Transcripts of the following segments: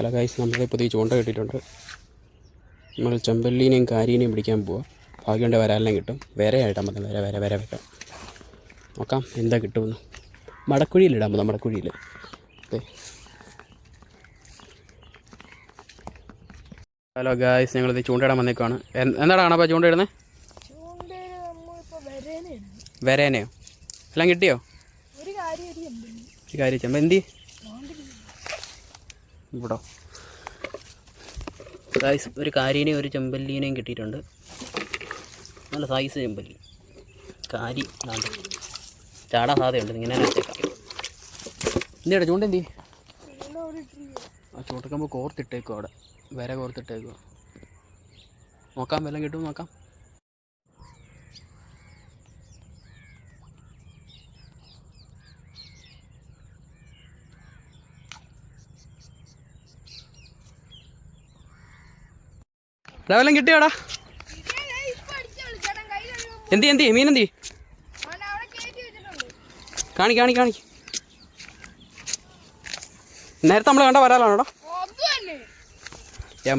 Hello guys, നമ്മൾ പുതിയ ചൂണ്ട കിട്ടിയിട്ടുണ്ട്. നമ്മൾ ചെമ്പല്ലീനെയും കാരീനെയും പിടിക്കാൻ പോവാം. ഭാഗ്യമുണ്ട് വരാലിനെ കിട്ടും. വരയായിട്ടാൽ മതി, വര വെക്കാം. നോക്കാം എന്താ കിട്ടുമെന്ന്. മടക്കുഴിയിലിടാൻ മതി, മടക്കുഴിയിൽ. ഹലോ ഗൈസ്, ഞങ്ങളിത് ചൂണ്ടയിടാൻ വന്നേക്കാണ്. എന്താണ് കാണാപ്പാ ചൂണ്ടയിടുന്നത്? വരേനെയോ? എല്ലാം കിട്ടിയോ? ഒരു കാര്യം ചെമ്പന്തി ഇവിടോ ഗൈസ്, ഒരു കാരീനെയും ഒരു ചെമ്പല്ലീനെയും കിട്ടിയിട്ടുണ്ട്. നല്ല സൈസ് ചെമ്പല്ലി. കാരി ചാടാൻ സാധ്യതയുണ്ട്. ഇങ്ങനെ വെച്ചേക്കാം. എന്തിനാ ചൂണ്ട? എന്തി ആ ചൂണ്ടക്കുമ്പോൾ കോർത്തിട്ടേക്കോ, അവിടെ വര കോർത്തിട്ടേക്കോ. നോക്കാം, വല്ലതും കിട്ടും നോക്കാം. വല്ലതും കിട്ടിയോടാ? എന്തി മീനെന്തി? കാണി നേരത്തെ നമ്മൾ കണ്ട വരാലാണോടാ?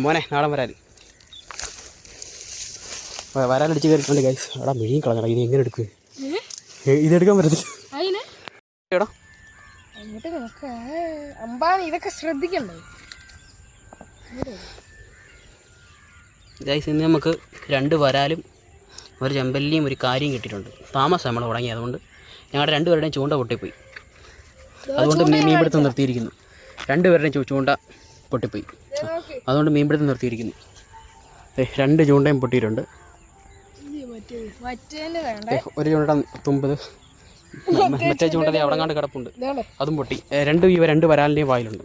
മോനെ നാടൻ വരാലടിച്ച് കയറിയിട്ടുണ്ട് ഗൈസ്. എടാ മിഴിയും കളഞ്ഞടാ. ഇത് എങ്ങനെ എടുക്കുക? ഇതെടുക്കാൻ പറ്റത്തില്ല. ഇതൊക്കെ ശ്രദ്ധിക്കണ്ടേ ഗൈസ്? ഇന്ന് നമുക്ക് 2 വരാലും ഒരു ചെമ്പല്ലിയും ഒരു കാരിയും കിട്ടിയിട്ടുണ്ട്. താമസം നമ്മൾ തുടങ്ങി, അതുകൊണ്ട് ഞങ്ങളുടെ 2 പേരുടെയും ചൂണ്ട പൊട്ടിപ്പോയി. അതുകൊണ്ട് മീൻപിടുത്തം നിർത്തിയിരിക്കുന്നു. 2 പേരുടെയും ചൂണ്ട പൊട്ടിപ്പോയി, അതുകൊണ്ട് മീൻപിടുത്തം നിർത്തിയിരിക്കുന്നു. 2 ചൂണ്ടയും പൊട്ടിയിട്ടുണ്ട്. ഒരു ചൂണ്ട തുമ്പത്, മറ്റേ ചൂണ്ടതി അവിടെ കണ്ട് കിടപ്പുണ്ട്, അതും പൊട്ടി. 2 വരാലിൻ്റെയും വായിലുണ്ട്.